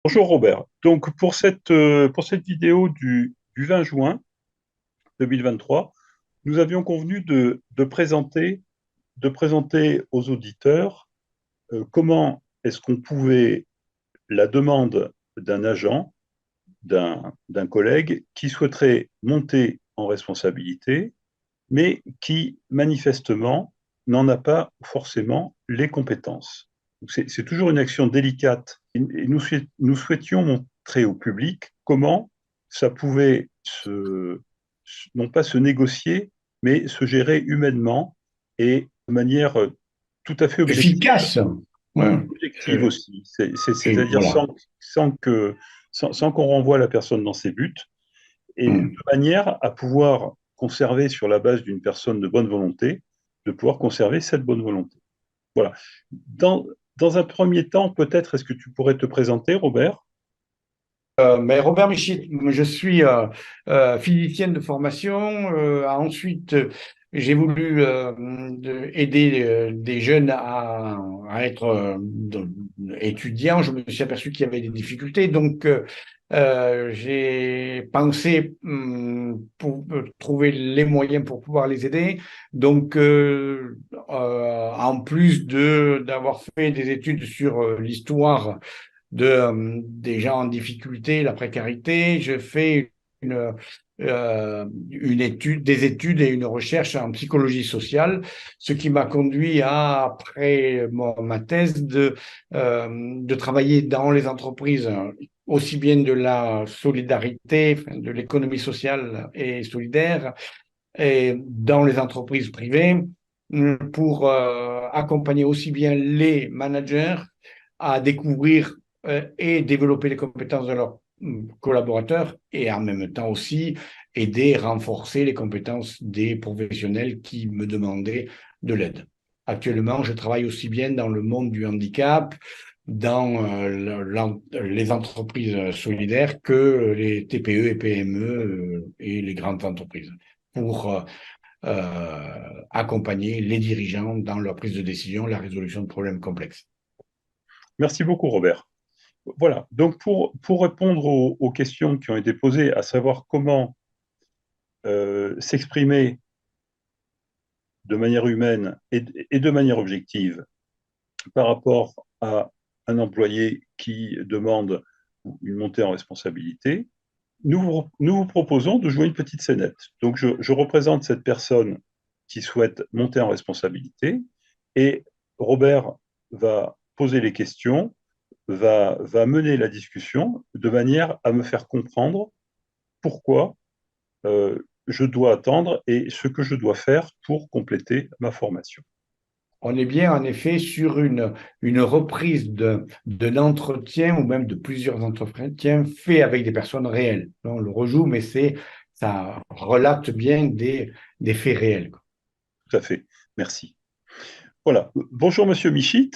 Bonjour Robert. Donc pour cette vidéo du 20 juin 2023, nous avions convenu de présenter aux auditeurs comment est-ce qu'on pouvait, la demande d'un agent, d'un collègue qui souhaiterait monter en responsabilité, mais qui manifestement n'en a pas forcément les compétences. C'est toujours une action délicate. Et nous souhaitions montrer au public comment ça pouvait non pas se négocier, mais se gérer humainement et de manière tout à fait objective. Efficace. Ouais. Objective aussi. Et C'est-à-dire voilà. sans qu'on renvoie la personne dans ses buts, et de Mm. manière à pouvoir conserver sur la base d'une personne de bonne volonté, de pouvoir conserver cette bonne volonté. Voilà. Dans, dans un premier temps, peut-être, est-ce que tu pourrais te présenter, Robert? Mais Robert Michit, je suis physicien de formation. Ensuite, j'ai voulu aider des jeunes à être étudiants. Je me suis aperçu qu'il y avait des difficultés. Donc, j'ai pensé pour trouver les moyens pour pouvoir les aider. Donc, en plus d'avoir fait des études sur l'histoire des gens en difficulté, la précarité. Je fais une étude, des études et une recherche en psychologie sociale, ce qui m'a conduit à, après ma thèse, de travailler dans les entreprises, aussi bien de la solidarité, enfin, de l'économie sociale et solidaire, et dans les entreprises privées, pour accompagner aussi bien les managers à découvrir et développer les compétences de leurs collaborateurs et en même temps aussi aider, renforcer les compétences des professionnels qui me demandaient de l'aide. Actuellement, je travaille aussi bien dans le monde du handicap, dans les entreprises solidaires que les TPE et PME et les grandes entreprises pour accompagner les dirigeants dans leur prise de décision, la résolution de problèmes complexes. Merci beaucoup, Robert. Voilà. Donc, pour répondre aux questions qui ont été posées, à savoir comment s'exprimer de manière humaine et de manière objective par rapport à un employé qui demande une montée en responsabilité, nous vous proposons de jouer une petite scénette. Donc, je représente cette personne qui souhaite monter en responsabilité et Robert va poser les questions, va mener la discussion de manière à me faire comprendre pourquoi je dois attendre et ce que je dois faire pour compléter ma formation. On est bien en effet sur une reprise de l'entretien ou même de plusieurs entretiens faits avec des personnes réelles. On le rejoue, mais ça relate bien des faits réels. Tout à fait. Merci. Voilà. Bonjour, monsieur Michit.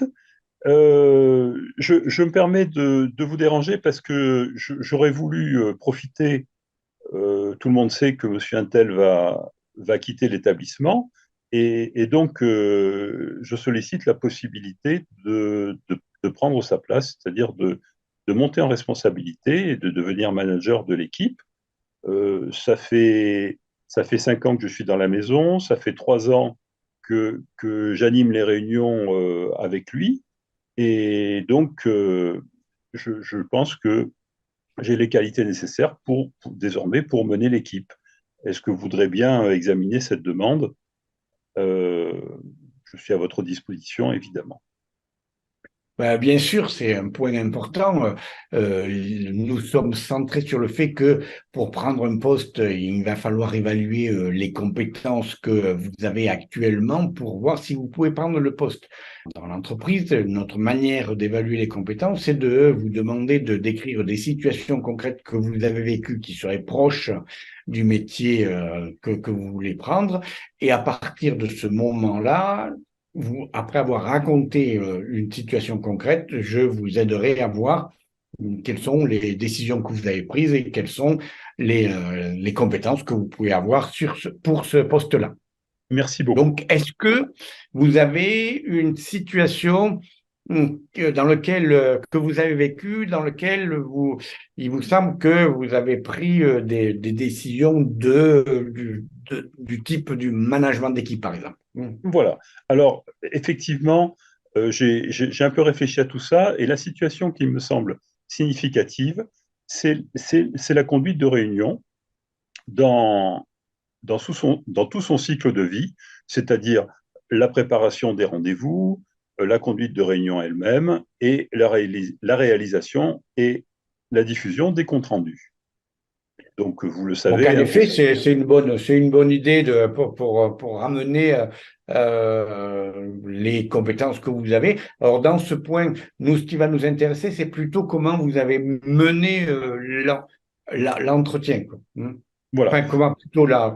Je me permets de vous déranger parce que j'aurais voulu profiter. Tout le monde sait que monsieur Intel va quitter l'établissement et donc je sollicite la possibilité de prendre sa place, c'est-à-dire de monter en responsabilité et de devenir manager de l'équipe. Ça fait 5 ans que je suis dans la maison, ça fait 3 ans que j'anime les réunions avec lui. Et donc, je pense que j'ai les qualités nécessaires désormais pour mener l'équipe. Est-ce que vous voudrez bien examiner cette demande? Euh, je suis à votre disposition, évidemment. Ben, bien sûr, c'est un point important. Nous sommes centrés sur le fait que pour prendre un poste, il va falloir évaluer les compétences que vous avez actuellement pour voir si vous pouvez prendre le poste. Dans l'entreprise, notre manière d'évaluer les compétences, c'est de vous demander de décrire des situations concrètes que vous avez vécues qui seraient proches du métier que vous voulez prendre. Et à partir de ce moment-là, après avoir raconté une situation concrète, je vous aiderai à voir quelles sont les décisions que vous avez prises et quelles sont les compétences que vous pouvez avoir pour ce poste-là. Merci beaucoup. Donc, est-ce que vous avez une situation dans lequel que vous avez vécu, dans lequel il vous semble que vous avez pris des décisions du type du management d'équipe, par exemple. Voilà. Alors, effectivement, j'ai un peu réfléchi à tout ça, et la situation qui me semble significative, c'est la conduite de réunion dans, dans tout son cycle de vie, c'est-à-dire la préparation des rendez-vous, la conduite de réunion elle-même, et la réalisation et la diffusion des comptes rendus. Donc, vous le Donc, savez, en hein, effet, c'est une bonne idée pour ramener les compétences que vous avez. Alors, dans ce point, nous, ce qui va nous intéresser, c'est plutôt comment vous avez mené l'entretien, quoi. voilà. Enfin,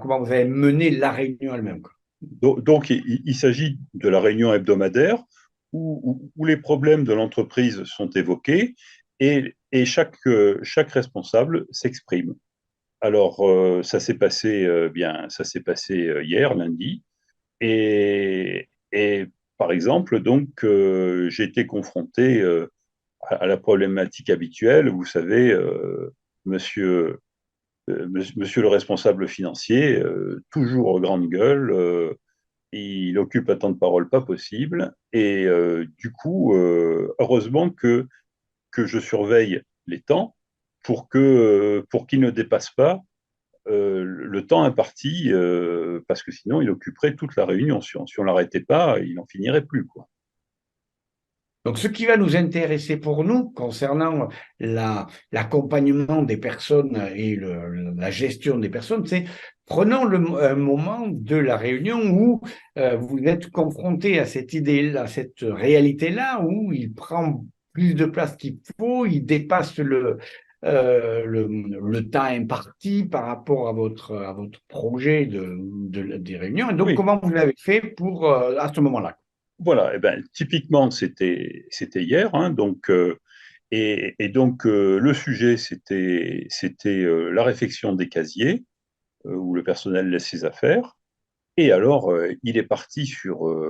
comment vous avez mené la réunion elle-même, quoi. Donc, il s'agit de la réunion hebdomadaire où les problèmes de l'entreprise sont évoqués et chaque responsable s'exprime. Alors, ça s'est passé hier, lundi, et par exemple, donc, j'ai été confronté à la problématique habituelle. Vous savez, monsieur, monsieur le responsable financier, toujours grande gueule, il occupe un temps de parole pas possible. Et du coup, heureusement que je surveille les temps pour qu'il ne dépasse pas le temps imparti, parce que sinon il occuperait toute la réunion. Si on l'arrêtait pas, il n'en finirait plus, quoi. Donc, ce qui va nous intéresser pour nous concernant l'accompagnement des personnes et la gestion des personnes, c'est prenons un moment de la réunion où vous êtes confronté à cette idée, à cette réalité-là, où il prend plus de place qu'il faut, il dépasse le temps imparti par rapport à votre projet des réunions. Et donc, Oui, comment vous l'avez fait à ce moment-là? voilà. Eh ben, typiquement, c'était hier, hein, donc, et donc, le sujet, c'était la réfection des casiers, où le personnel laisse ses affaires. Et alors, il est parti sur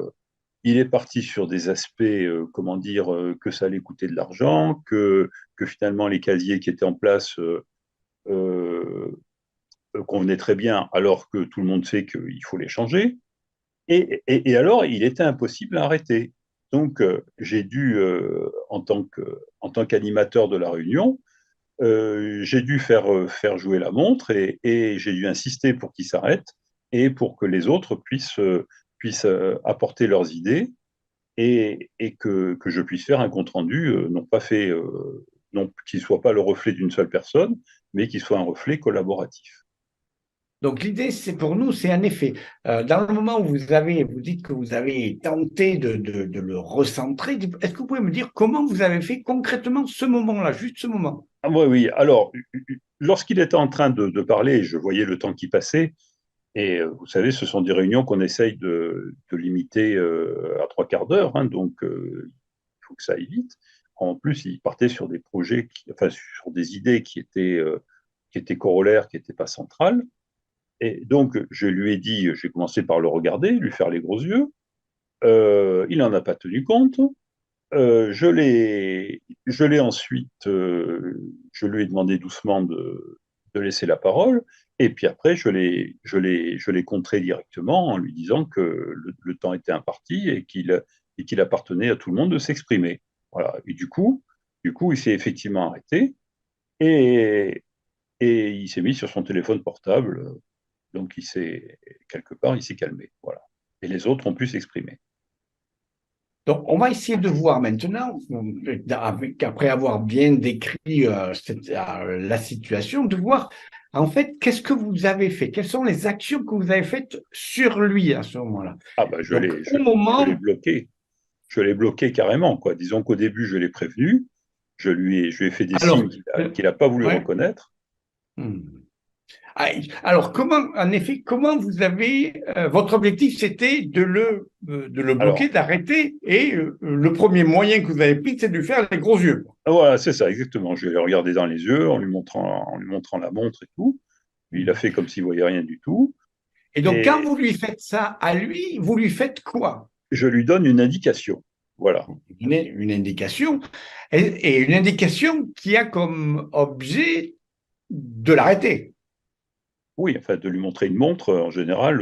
des aspects, comment dire, que ça allait coûter de l'argent, que finalement les casiers qui étaient en place euh, convenaient très bien, alors que tout le monde sait qu'il faut les changer. Et alors, il était impossible à arrêter. Donc, j'ai dû, en tant qu'animateur de la réunion, j'ai dû faire jouer la montre et j'ai dû insister pour qu'il s'arrête et pour que les autres puissent apporter leurs idées et que je puisse faire un compte-rendu, non pas fait, non, qui ne soit pas le reflet d'une seule personne, mais qui soit un reflet collaboratif. Donc l'idée, c'est pour nous, c'est un effet. Dans le moment où vous dites que vous avez tenté de le recentrer, est-ce que vous pouvez me dire comment vous avez fait concrètement ce moment-là, juste ce moment? Ah, oui, oui. Alors, lorsqu'il était en train de parler, je voyais le temps qui passait. Et vous savez, ce sont des réunions qu'on essaye de limiter à trois quarts d'heure, hein, donc il faut que ça aille vite. En plus, il partait sur des projets, enfin sur des idées qui étaient corollaires, qui n'étaient pas centrales. Et donc, je lui ai dit, j'ai commencé par le regarder, lui faire les gros yeux. Il n'en a pas tenu compte. Je l'ai ensuite, je lui ai demandé doucement de laisser la parole. Et puis après, je l'ai contré directement en lui disant que le temps était imparti et qu'il appartenait à tout le monde de s'exprimer. Voilà. Et du coup, il s'est effectivement arrêté et, et il s'est mis sur son téléphone portable. Donc, quelque part, il s'est calmé. Voilà. Et les autres ont pu s'exprimer. Donc, on va essayer de voir maintenant, après avoir bien décrit la situation, de voir en fait qu'est-ce que vous avez fait, quelles sont les actions que vous avez faites sur lui à ce moment-là. Ah, bah, Donc, au moment, je l'ai bloqué. Je l'ai bloqué carrément, quoi. Disons qu'au début, je l'ai prévenu, je lui ai fait des alors, signes qu'il n'a pas voulu ouais. reconnaître. Hmm. Ah, alors, en effet, comment vous avez, votre objectif, c'était de le bloquer, Alors, d'arrêter, et le premier moyen que vous avez pris, c'est de lui faire les gros yeux. voilà, c'est ça, exactement. Je l'ai regardé dans les yeux en lui montrant la montre et tout. Il a fait comme s'il voyait rien du tout. Et donc, quand Et vous lui faites ça à lui, vous lui faites quoi? je lui donne une indication. Voilà. Une indication, et une indication qui a comme objet de l'arrêter. Oui, enfin, de lui montrer une montre, en général,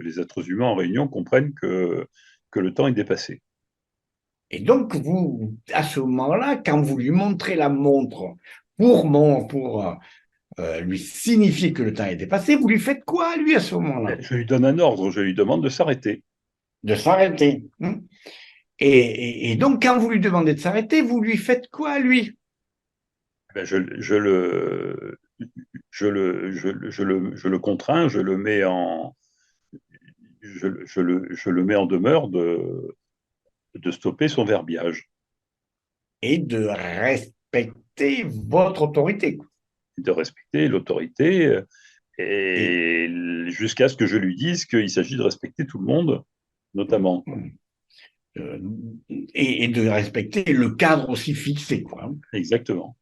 les êtres humains en réunion comprennent que le temps est dépassé. Et donc, vous, à ce moment-là, quand vous lui montrez la montre pour lui signifier que le temps est dépassé, vous lui faites quoi, lui, à ce moment-là? Je lui donne un ordre, je lui demande de s'arrêter. De s'arrêter. Hein. Et donc, quand vous lui demandez de s'arrêter, vous lui faites quoi, lui? Ben, je le contrains, je le mets en demeure de stopper son verbiage, Et de respecter votre autorité. de respecter l'autorité, Et, et jusqu'à ce que je lui dise qu'il s'agit de respecter tout le monde, notamment. euh, et de respecter le cadre aussi fixé, quoi. Exactement.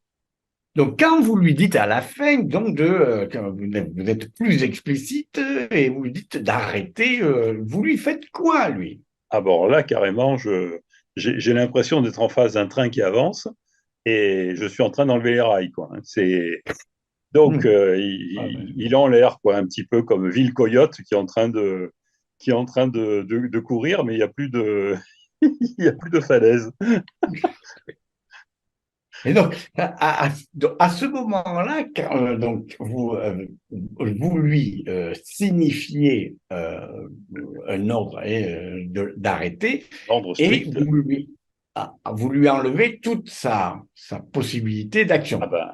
Donc, quand vous lui dites à la fin, donc quand vous êtes plus explicite et vous lui dites d'arrêter, vous lui faites quoi, lui? Ah bon, là, carrément, j'ai l'impression d'être en face d'un train qui avance et je suis en train d'enlever les rails, quoi. Donc, Hum. il est en l'air, quoi, un petit peu comme Ville Coyote qui est en train de courir, mais il n'y a plus de, il y a plus de falaise. Et donc, à ce moment-là, donc vous lui signifiez un ordre d'arrêter Ordre et strict. vous lui enlevez toute sa possibilité Ah d'action. ben,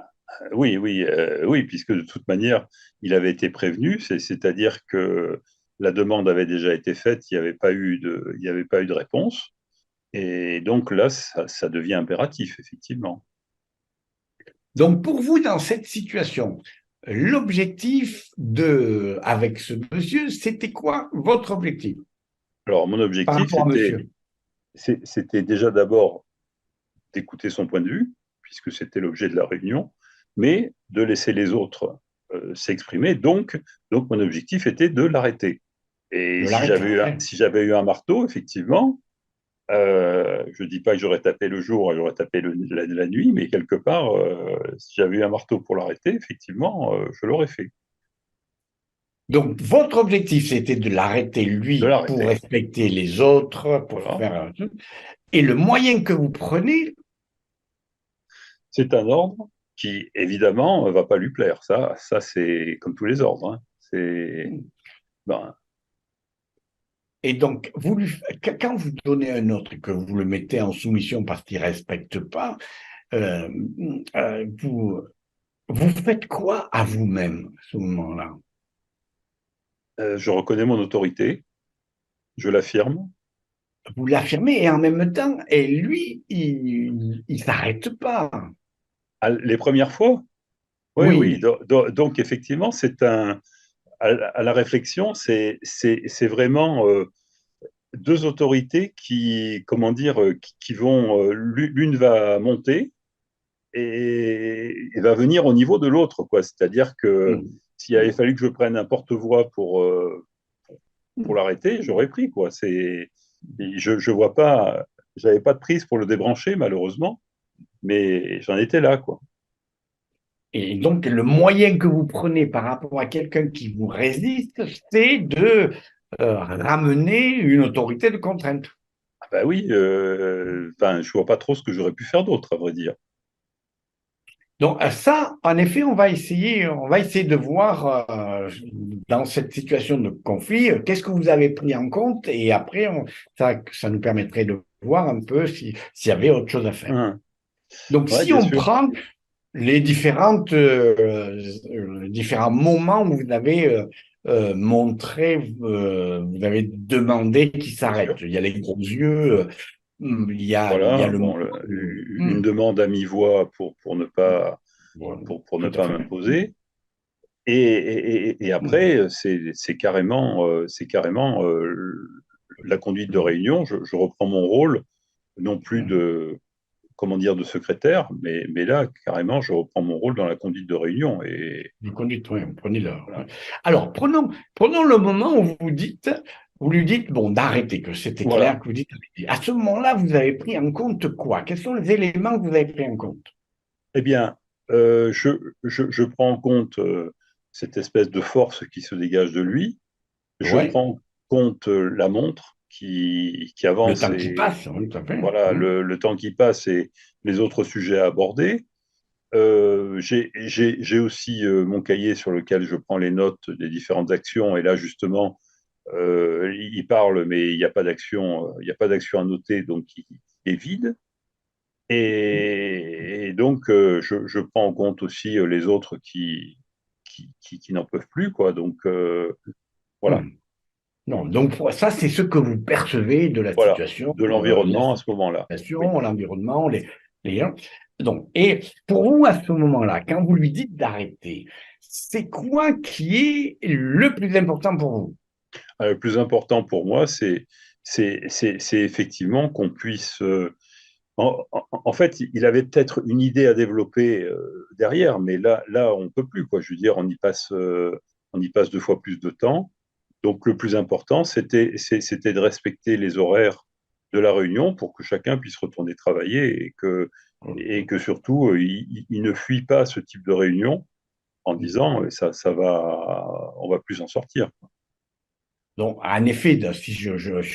oui, oui, oui, puisque de toute manière, il avait été prévenu, c'est-à-dire que la demande avait déjà été faite, il n'y avait pas eu de réponse. Et donc là, ça devient impératif, effectivement. Donc, pour vous, dans cette situation, l'objectif avec ce monsieur, c'était quoi votre objectif Alors, mon par objectif, rapport à monsieur? c'était déjà d'abord d'écouter son point de vue, puisque c'était l'objet de la réunion, mais de laisser les autres s'exprimer. Donc, mon objectif était de l'arrêter. Et De l'arrêter. si j'avais eu un marteau, effectivement, je ne dis pas que j'aurais tapé le jour et j'aurais tapé la nuit, mais quelque part, si j'avais eu un marteau pour l'arrêter, effectivement, je l'aurais fait. Donc, votre objectif, c'était de l'arrêter, De lui, pour l'arrêter. respecter les autres, pour Voilà. faire un truc. Et le moyen que vous prenez, C'est un ordre qui, évidemment, ne va pas lui plaire. Ça c'est comme tous les ordres. Hein. Ben, et donc, quand vous donnez un autre et que vous le mettez en soumission parce qu'il ne respecte pas, euh, vous, vous faites quoi à vous-même à ce moment-là? je reconnais mon autorité, je l'affirme. Vous l'affirmez et en même temps, et lui, il s'arrête pas. Les premières fois, oui, oui. Oui. Donc, effectivement, à la réflexion, c'est vraiment deux autorités qui, comment dire, qui vont, l'une va monter et va venir au niveau de l'autre, quoi. C'est-à-dire que s'il avait fallu que je prenne un porte-voix pour l'arrêter, j'aurais pris, quoi. Je vois pas, j'avais pas de prise pour le débrancher, malheureusement, mais j'en étais là, quoi. Et donc, le moyen que vous prenez par rapport à quelqu'un qui vous résiste, c'est de ramener une autorité de contrainte. Ah bah oui, enfin, je vois pas trop ce que j'aurais pu faire d'autre, à vrai dire. Donc, ça, en effet, on va essayer de voir dans cette situation de conflit, qu'est-ce que vous avez pris en compte et après, ça nous permettrait de voir un peu s'il y avait autre chose à faire. Hein. Donc, Ouais, si bien on sûr. prend les différents moments où vous avez montré, vous avez demandé qu'il Bien s'arrête. sûr. Il y a les gros yeux, il y a Voilà, le moment bon, où, une demande à mi-voix voilà, pour ne tout à pas fait. m'imposer. Et après, c'est carrément la conduite de réunion. Je reprends mon rôle, non plus de, comment dire, de secrétaire, mais là, carrément, je reprends mon rôle dans la conduite de réunion. Et Vous conduisez, oui, prenez le. voilà. Alors, prenons le moment où vous lui dites, bon, d'arrêter, que c'était Voilà. clair, que vous dites arrêter. À ce moment-là, vous avez pris en compte quoi? Quels sont les éléments que vous avez pris en compte? Eh bien, je prends en compte cette espèce de force qui se dégage de lui. Je Oui, prends en compte la montre qui le avance temps qui et passe, oui, tout à fait. voilà le temps qui passe et les autres sujets à aborder. J'ai aussi mon cahier sur lequel je prends les notes des différentes actions et là justement il parle mais il n'y a pas d'action à noter donc il est vide. Et donc, je prends en compte aussi les autres qui n'en peuvent plus, quoi. Donc, voilà, Hmm. Non, donc ça, c'est ce que vous percevez de voilà, de la l'environnement à ce moment-là. Oui. situation, l'environnement, les gens. Donc, et pour vous, à ce moment-là, quand vous lui dites d'arrêter, c'est quoi qui est le plus important pour vous? Le plus important pour moi, c'est effectivement qu'on puisse. En fait, il avait peut-être une idée à développer derrière, mais là, on peut plus, quoi. Je veux dire, on y passe deux fois plus de temps. Donc, le plus important, c'était de respecter les horaires de la réunion pour que chacun puisse retourner travailler et que surtout, il ne fuit pas ce type de réunion en disant ça va, on va plus en sortir. Donc, en effet, si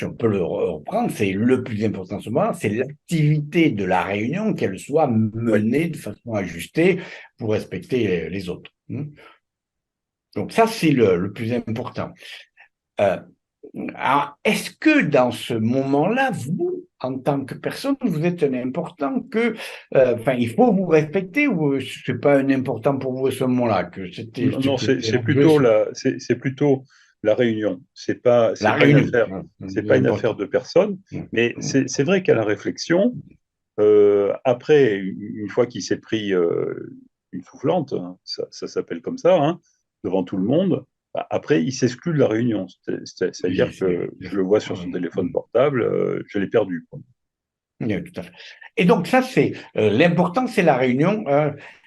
on peut le reprendre, c'est le plus important en ce moment, c'est l'activité de la réunion, qu'elle soit Oui. menée de façon ajustée pour respecter les autres. Donc, ça, c'est le plus important. Euh, alors, est-ce que dans ce moment-là, vous, en tant que personne, vous êtes un important que, enfin, il faut vous respecter ou c'est pas un important pour vous à ce moment-là, que Non, c'était l'enjeu, c'est c'est plutôt la réunion. la C'est pas une réunion, affaire, hein, c'est c'est pas une affaire important. de personne, mais c'est vrai qu'à la réflexion, après, une fois qu'il s'est pris une soufflante, hein, ça s'appelle comme ça, hein, devant tout le monde, bah, après, il s'exclut de la réunion. C'est-à-dire Oui, que je le vois sur son téléphone portable, je l'ai perdu, quoi. oui, tout à fait. Et donc ça, c'est l'important, c'est la réunion.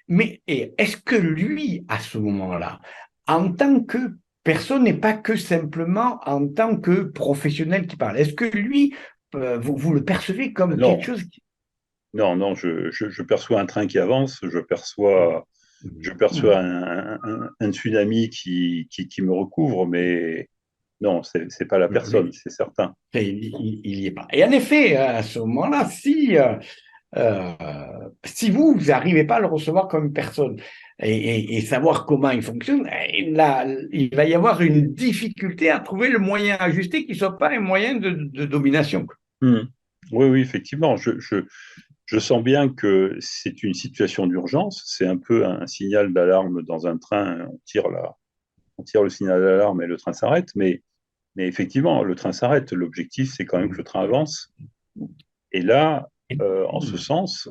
Mais est-ce que lui, à ce moment-là, en tant que personne, n'est pas que simplement en tant que professionnel qui parle, est-ce que lui, vous le percevez comme quelque Non, chose qui... non, je perçois un train qui avance, je perçois un tsunami qui me recouvre, mais non, c'est pas la personne, Lui, c'est certain. il y est pas. Et en effet, à ce moment-là, euh, si vous n'arrivez pas à le recevoir comme une personne et savoir comment il fonctionne, il va y avoir une difficulté à trouver le moyen ajusté qui ne soit pas un moyen de domination. Hmm. Oui, oui, effectivement. Je sens bien que c'est une situation d'urgence. C'est un peu un signal d'alarme dans un train. On tire le signal d'alarme et le train s'arrête. Mais effectivement, le train s'arrête. L'objectif, c'est quand même que le train avance. Et là, en ce sens,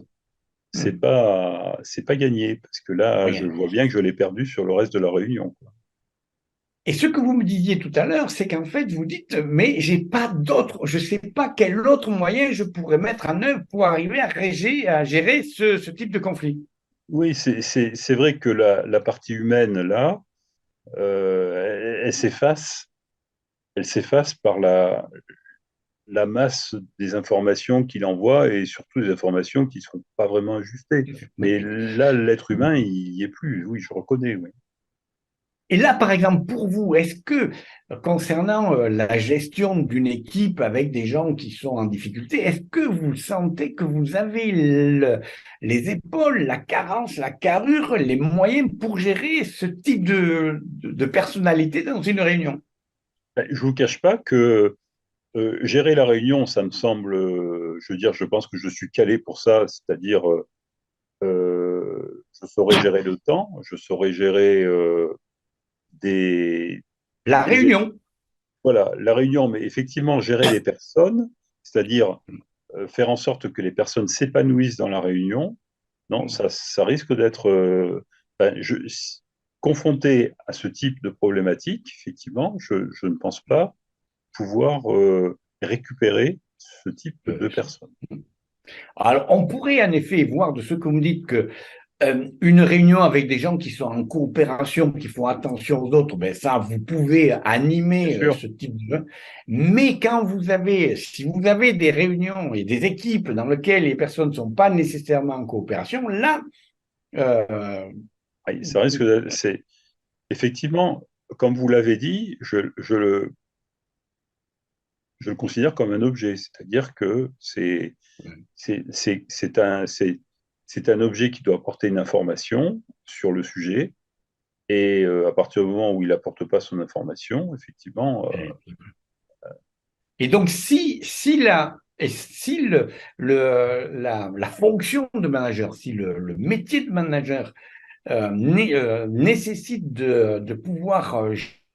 c'est pas gagné parce que là, je Rien. vois bien que je l'ai perdu sur le reste de la réunion, quoi. Et ce que vous me disiez tout à l'heure, c'est qu'en fait, vous dites, mais j'ai pas d'autre, je sais pas quel autre moyen je pourrais mettre en œuvre pour arriver à gérer ce type de conflit. Oui, c'est vrai que la partie humaine, là, elle s'efface par la masse des informations qu'il envoie et surtout des informations qui ne sont pas vraiment ajustées. Mais là, l'être humain, il n'y est plus. Oui, je reconnais, oui. Et là, par exemple, pour vous, est-ce que concernant la gestion d'une équipe avec des gens qui sont en difficulté, est-ce que vous sentez que vous avez les épaules, la carence, la carrure, les moyens pour gérer ce type de personnalité dans une réunion? Ben, je ne vous cache pas que gérer la réunion, ça me semble, je veux dire, je pense que je suis calé pour ça, c'est-à-dire, je saurais gérer le temps, je saurais gérer des, La des, réunion. voilà, la réunion, mais effectivement, gérer les personnes, c'est-à-dire faire en sorte que les personnes s'épanouissent dans la réunion, non, ça risque d'être ben, confronté à ce type de problématique, effectivement, je ne pense pas pouvoir récupérer ce type de personnes. Alors, on pourrait en effet voir de ce que vous me dites que Une réunion avec des gens qui sont en coopération, qui font attention aux autres, ben ça, vous pouvez Bien animer sûr. ce type de... Mais quand si vous avez des réunions et des équipes dans lesquelles les personnes ne sont pas nécessairement en coopération, là, euh, Oui, ça risque c'est effectivement, comme vous l'avez dit, je le considère comme un objet, c'est-à-dire que c'est un objet qui doit apporter une information sur le sujet, et à partir du moment où il apporte pas son information, effectivement, et donc, si la fonction de manager, si le métier de manager nécessite de pouvoir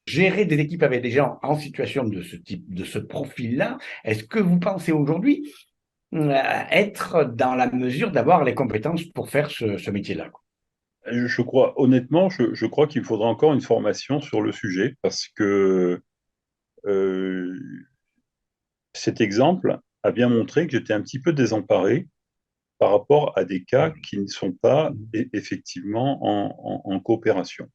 gérer des équipes avec des gens en situation de ce type, de ce profil-là, est-ce que vous pensez aujourd'hui être dans la mesure d'avoir les compétences pour faire ce métier-là? je crois honnêtement, je crois qu'il faudra encore une formation sur le sujet parce que euh, cet exemple a bien montré que j'étais un petit peu désemparé par rapport à des cas qui ne sont pas effectivement en coopération.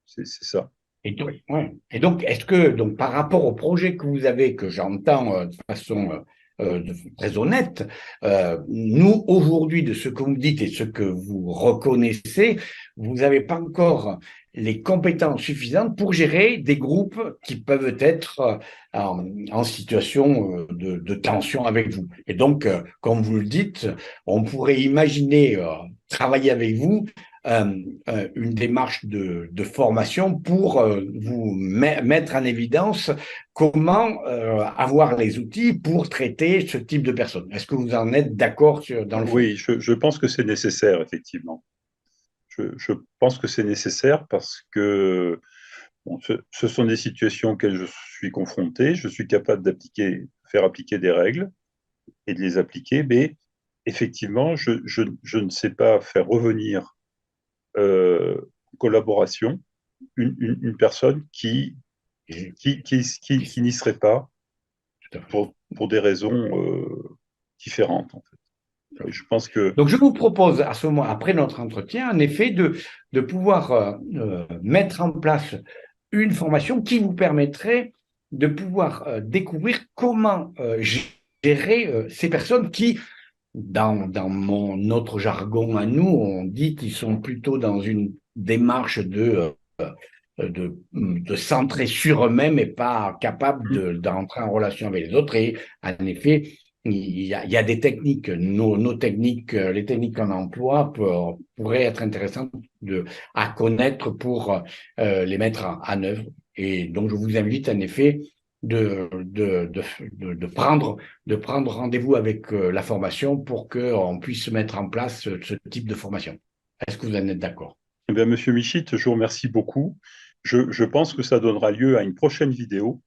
C'est ça. Et donc, ouais. Et donc, est-ce que, donc, par rapport au projet que vous avez, que j'entends de façon très honnête, nous, aujourd'hui, de ce que vous me dites et ce que vous reconnaissez, vous n'avez pas encore les compétences suffisantes pour gérer des groupes qui peuvent être en situation de tension avec vous. Et donc, comme vous le dites, on pourrait imaginer travailler avec vous une démarche de formation pour vous mettre en évidence comment avoir les outils pour traiter ce type de personnes. Est-ce que vous en êtes d'accord dans le fond? Oui, je pense que c'est nécessaire, effectivement. Je pense que c'est nécessaire parce que bon, ce sont des situations auxquelles je suis confronté. Je suis capable faire appliquer des règles et de les appliquer, mais effectivement, je ne sais pas faire revenir en collaboration une personne Et- qui n'y serait pas Tout à fait. pour des raisons différentes, en fait. Et je pense que Donc, je vous propose à ce moment, après notre entretien, en effet, de pouvoir mettre en place une formation qui vous permettrait de pouvoir découvrir comment gérer ces personnes qui, notre jargon à nous, on dit qu'ils sont plutôt dans une démarche de centrer sur eux-mêmes et pas capables d'entrer en relation avec les autres. Et en effet, il y a des techniques, nos techniques, les techniques qu'on emploie pourraient être intéressantes à connaître pour les mettre en œuvre. Et donc, je vous invite en effet de prendre rendez-vous avec la formation pour qu'on puisse mettre en place ce type de formation. Est-ce que vous en êtes d'accord? eh bien, Monsieur Michit, je vous remercie beaucoup. Je pense que ça donnera lieu à une prochaine vidéo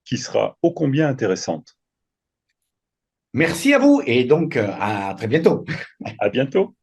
qui sera ô combien intéressante. Merci à vous et donc à très bientôt. À bientôt.